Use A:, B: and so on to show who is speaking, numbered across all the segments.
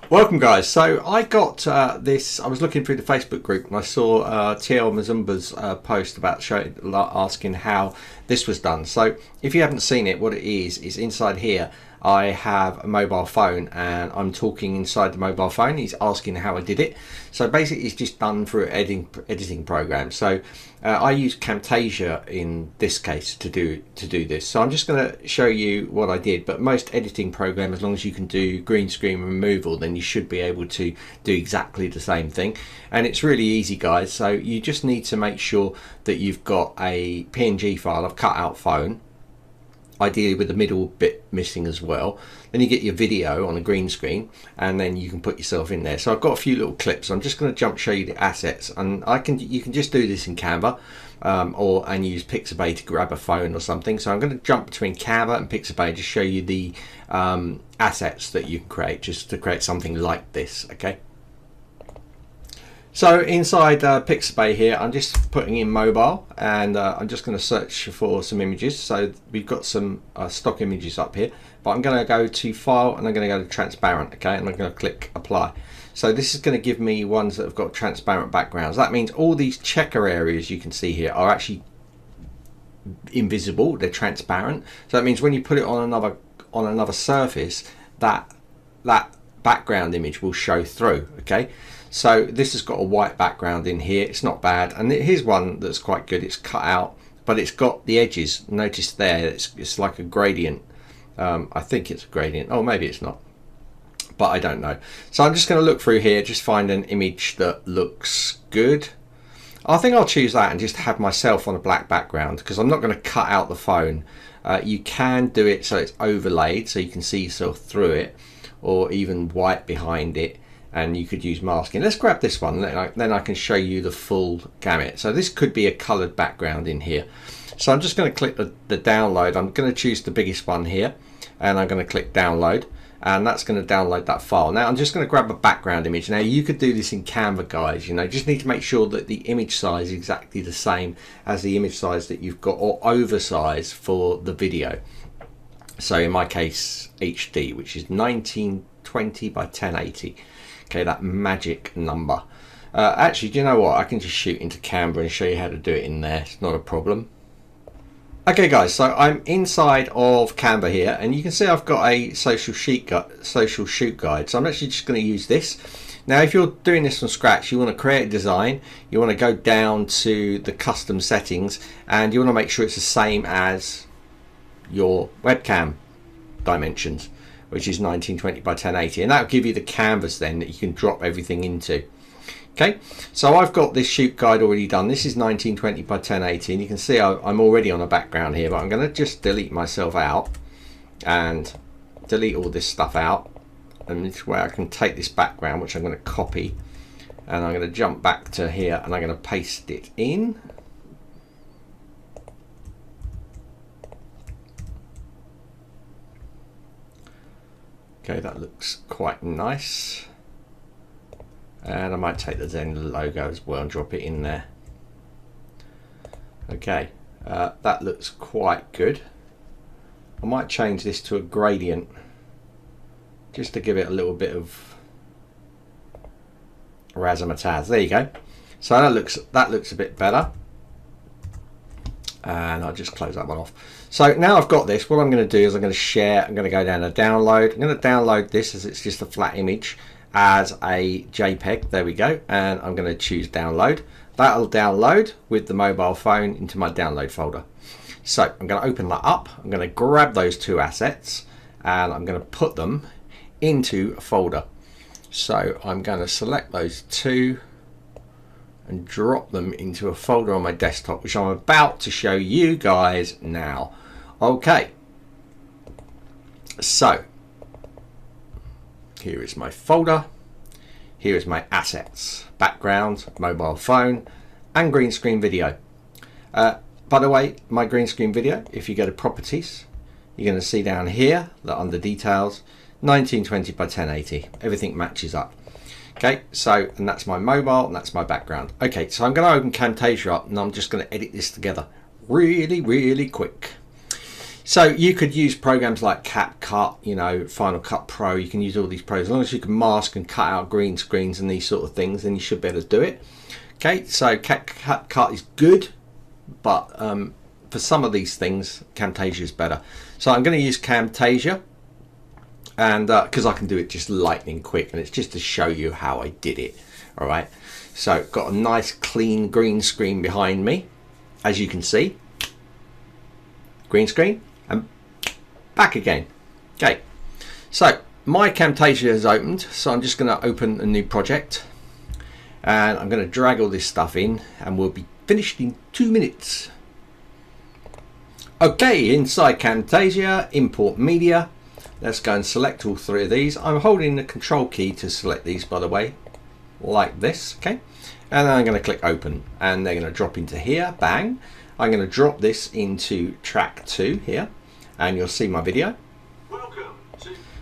A: Welcome guys. So I got this, I was looking through the Facebook group and I saw TL Mazumba's post about asking how this was done. So if you haven't seen it, what it is inside here I have a mobile phone and I'm talking inside the mobile phone. He's asking how I did it. So basically it's just done through an editing program. So I use Camtasia in this case to do this. So I'm just going to show you what I did, but most editing programs, as long as you can do green screen removal, then you should be able to do exactly the same thing. And it's really easy guys. So you just need to make sure that you've got a PNG file of cutout phone, ideally with the middle bit missing as well. Then you get your video on a green screen and then you can put yourself in there. So I've got a few little clips. I'm just going to show you the assets, and you can just do this in Canva and use Pixabay to grab a phone or something. So I'm going to jump between Canva and Pixabay to show you the assets that you can create, just to create something like this. Okay. So inside Pixabay here, I'm just putting in mobile, and I'm just going to search for some images. So we've got some stock images up here, but I'm going to go to File and I'm going to go to Transparent, okay, and I'm going to click Apply. So this is going to give me ones that have got transparent backgrounds. That means all these checker areas you can see here are actually invisible, they're transparent. So that means when you put it on another surface, that background image will show through, okay. So this has got a white background in here, it's not bad. And here's one that's quite good, it's cut out, but it's got the edges, notice there, it's like a gradient. I think it's a gradient, oh maybe it's not, but I don't know. So I'm just going to look through here, just find an image that looks good. I think I'll choose that and just have myself on a black background, because I'm not going to cut out the phone. You can do it so it's overlaid, so you can see yourself through it, or even white behind it. And you could use masking. Let's grab this one, then I can show you the full gamut. So this could be a colored background in here. So I'm just going to click the download. I'm going to choose the biggest one here, and I'm going to click download, and that's going to download that file. Now I'm just going to grab a background image. Now you could do this in Canva guys, you know, just need to make sure that the image size is exactly the same as the image size that you've got, or oversize for the video. So in my case HD, which is 1920 by 1080. Okay, that magic number. Actually, do you know what? I can just shoot into Canva and show you how to do it in there. It's not a problem. Okay, guys, so I'm inside of Canva here, and you can see I've got a social shoot guide. So I'm actually just going to use this. Now, if you're doing this from scratch, you want to create a design. You want to go down to the custom settings, and you want to make sure it's the same as your webcam dimensions, which is 1920 by 1080, and that'll give you the canvas then that you can drop everything into. Okay, so I've got this shoot guide already done. This is 1920 by 1080, and you can see I'm already on a background here, but I'm going to just delete myself out and delete all this stuff out, and this way I can take this background, which I'm going to copy, and I'm going to jump back to here and I'm going to paste it in. Okay, that looks quite nice, and I might take the Zenler logo as well and drop it in there. Okay, that looks quite good. I might change this to a gradient just to give it a little bit of razzmatazz. There you go. So that looks a bit better, and I'll just close that one off. So now I've got this, what I'm going to do is I'm going to share, I'm going to go down to download. I'm going to download this as it's just a flat image as a JPEG. There we go. And I'm going to choose download. That'll download with the mobile phone into my download folder. So I'm going to open that up. I'm going to grab those two assets and I'm going to put them into a folder. So I'm going to select those two and drop them into a folder on my desktop, which I'm about to show you guys now. Okay, so here is my folder, here is my assets, background, mobile phone, and green screen video. By the way, my green screen video, if you go to properties, you're going to see down here that under details, 1920 by 1080, everything matches up. Okay, so, and that's my mobile, and that's my background. Okay, so I'm going to open Camtasia up, and I'm just going to edit this together really quick. So you could use programs like CapCut, you know, Final Cut Pro. You can use all these programs. As long as you can mask and cut out green screens and these sort of things, then you should be able to do it. Okay, so CapCut is good, but for some of these things, Camtasia is better. So I'm going to use Camtasia, and because I can do it just lightning quick, and it's just to show you how I did it. All right, so got a nice clean green screen behind me, as you can see. Green screen and back again. Okay, so my Camtasia has opened, so I'm just going to open a new project, and I'm going to drag all this stuff in, and we'll be finished in 2 minutes. Okay, inside Camtasia, import media. Let's go and select all 3 of these. I'm holding the control key to select these, by the way, like this. Okay, and then I'm going to click open, and they're going to drop into here. Bang. I'm going to drop this into track 2 here, and you'll see my video.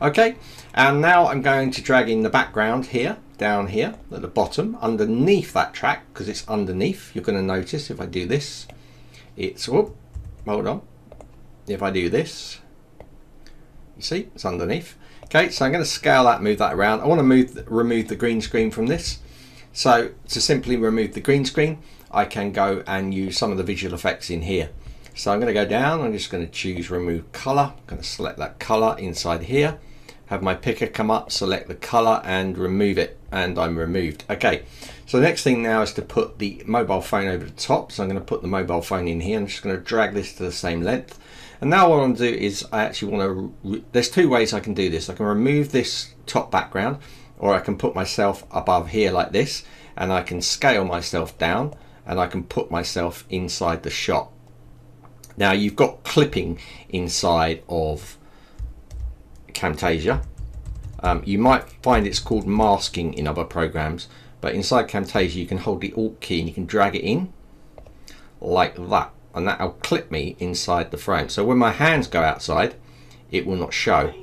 A: Okay, and now I'm going to drag in the background here, down here at the bottom, underneath that track, because it's underneath. You're going to notice if I do this, it's, whoop, hold on. If I do this, you see, it's underneath. Okay, so I'm going to scale that, move that around. I want to remove the green screen from this. So to simply remove the green screen, I can go and use some of the visual effects in here. So I'm going to go down, I'm just going to choose remove color. I'm going to select that color inside here, have my picker come up, select the color and remove it, and I'm removed. Okay, so the next thing now is to put the mobile phone over the top. So I'm going to put the mobile phone in here. I'm just going to drag this to the same length. And now what I want to do is I actually want to, there's 2 ways I can do this. I can remove this top background, or I can put myself above here like this, and I can scale myself down, and I can put myself inside the shot. Now you've got clipping inside of Camtasia. You might find it's called masking in other programs, but inside Camtasia you can hold the Alt key and you can drag it in like that, and that'll clip me inside the frame. So when my hands go outside, it will not show.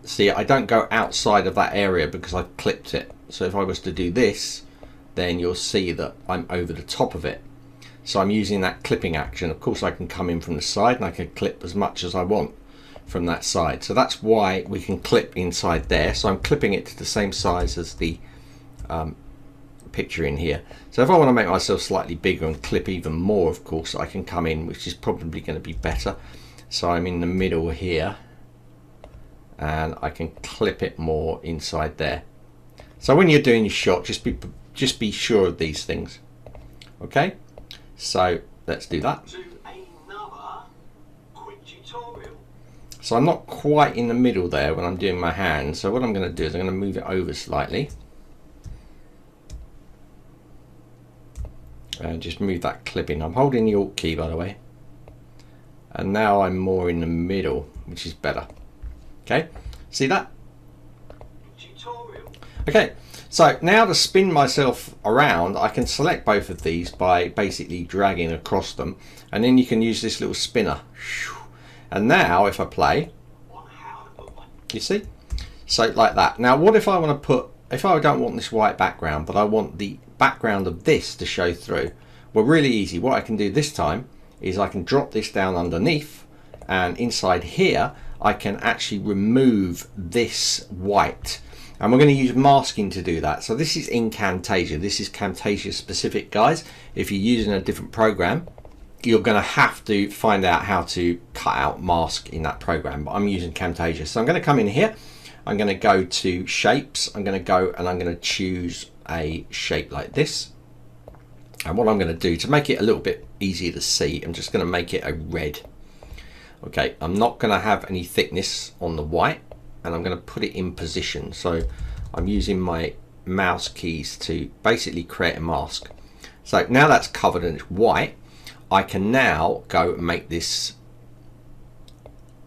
A: See, I don't go outside of that area because I clipped it. So if I was to do this, then you'll see that I'm over the top of it. So I'm using that clipping action. Of course I can come in from the side and I can clip as much as I want from that side. So that's why we can clip inside there. So I'm clipping it to the same size as the picture in here. So if I want to make myself slightly bigger and clip even more, of course I can come in, which is probably going to be better. So I'm in the middle here, and I can clip it more inside there. So when you're doing your shot, just be sure of these things. Okay, so let's do that. So I'm not quite in the middle there when I'm doing my hand. So what I'm going to do is I'm going to move it over slightly, and just move that clip in. I'm holding the Alt key, by the way, and now I'm more in the middle, which is better. Okay, see that? Okay, so now to spin myself around, I can select both of these by basically dragging across them, and then you can use this little spinner. And now if I play, you see? So like that. Now what if I want to put, if I don't want this white background, but I want the background of this to show through? Well, really easy. What I can do this time is I can drop this down underneath, and inside here I can actually remove this white, and we're going to use masking to do that. So this is in Camtasia. This is Camtasia specific, guys. If you're using a different program, you're going to have to find out how to cut out mask in that program, but I'm using Camtasia. So I'm going to come in here, I'm going to go to shapes, I'm going to go and I'm going to choose a shape like this, and what I'm going to do to make it a little bit easier to see, I'm just going to make it a red. Okay, I'm not going to have any thickness on the white, and I'm going to put it in position. So I'm using my mouse keys to basically create a mask. So now that's covered and it's white, I can now go and make this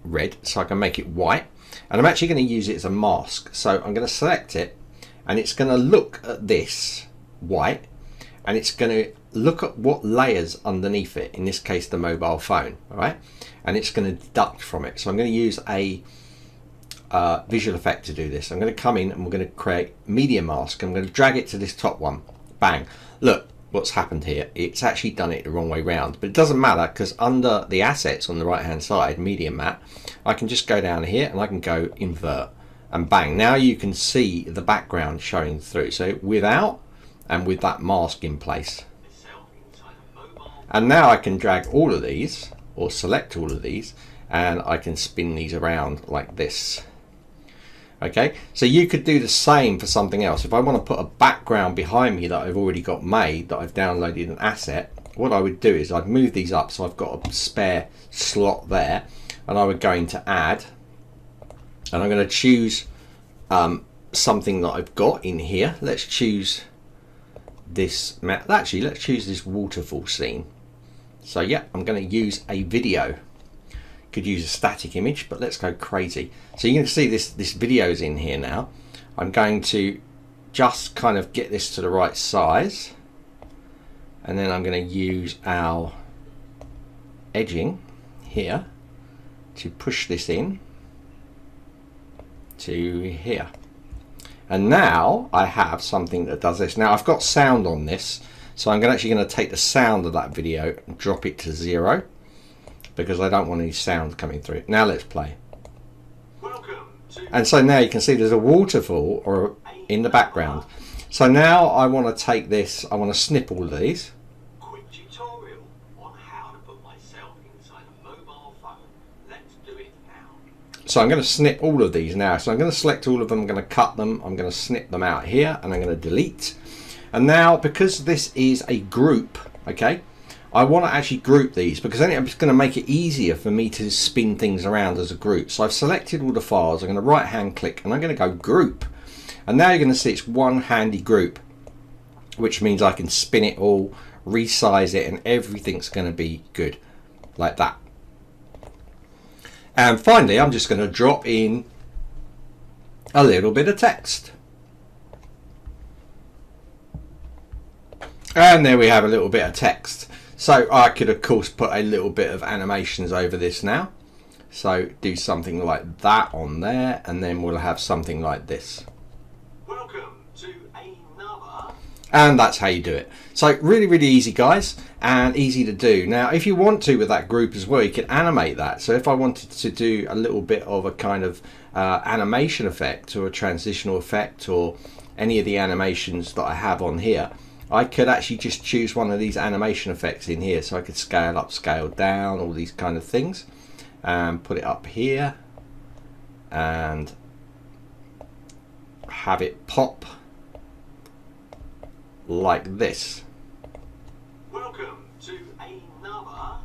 A: red. So I can make it white, and I'm actually going to use it as a mask. So I'm going to select it, and it's going to look at this white, and it's going to look at what layers underneath it, in this case the mobile phone, all right, and it's going to deduct from it. So I'm going to use a visual effect to do this. I'm going to come in and we're going to create media mask. I'm going to drag it to this top one. Bang. Look what's happened here. It's actually done it the wrong way round, but it doesn't matter because under the assets on the right hand side, media mat, I can just go down here and I can go invert, and bang, now you can see the background showing through. So without and with that mask in place. And now I can drag all of these or select all of these and I can spin these around like this. Okay, so you could do the same for something else. If I want to put a background behind me that I've already got made, that I've downloaded an asset, what I would do is I'd move these up so I've got a spare slot there, and I would go into add, and I'm going to choose something that I've got in here. Let's choose this, actually let's choose this waterfall scene. So yeah, I'm going to use a video. Could use a static image, but let's go crazy. So you can see this video is in here now. I'm going to just kind of get this to the right size, and then I'm going to use our edging here to push this in to here. And now I have something that does this. Now I've got sound on this, so I'm actually going to take the sound of that video and drop it to 0, because I don't want any sound coming through. Now let's play. And so now you can see there's a waterfall or in the background. So now I want to take this, I want to snip all of these.
B: Quick tutorial on how to put myself inside a mobile phone. Let's do it now.
A: So I'm going to snip all of these now. So I'm going to select all of them, I'm going to cut them, I'm going to snip them out here, and I'm going to delete. And now, because this is a group, okay, I want to actually group these, because then it's going to make it easier for me to spin things around as a group. So I've selected all the files, I'm going to right hand click and I'm going to go group. And now you're going to see it's one handy group, which means I can spin it all, resize it, and everything's going to be good like that. And finally, I'm just going to drop in a little bit of text. And there we have a little bit of text. So I could of course put a little bit of animations over this now. So do something like that on there, and then we'll have something like this.
B: Welcome to another.
A: And that's how you do it. So really, really easy, guys, and easy to do. Now, if you want to with that group as well, you can animate that. So if I wanted to do a little bit of a kind of animation effect or a transitional effect or any of the animations that I have on here, I could actually just choose one of these animation effects in here. So I could scale up, scale down, all these kind of things, and put it up here and have it pop like this.
B: Welcome to another.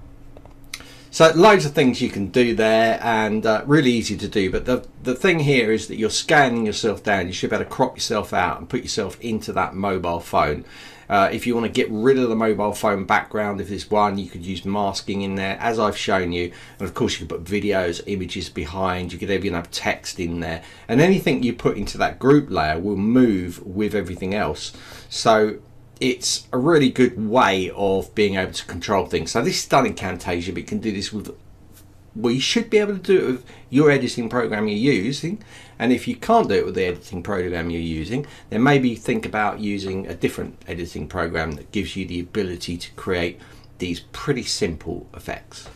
A: So loads of things you can do there, and really easy to do. But the thing here is that you're scanning yourself down. You should be able to crop yourself out and put yourself into that mobile phone. If you want to get rid of the mobile phone background, if there's one, you could use masking in there, as I've shown you. And of course, you can put videos, images behind. You could even have text in there. And anything you put into that group layer will move with everything else. So it's a really good way of being able to control things. So this is done in Camtasia, but you can do this with, well, you should be able to do it with your editing program you're using. And if you can't do it with the editing program you're using, then maybe think about using a different editing program that gives you the ability to create these pretty simple effects.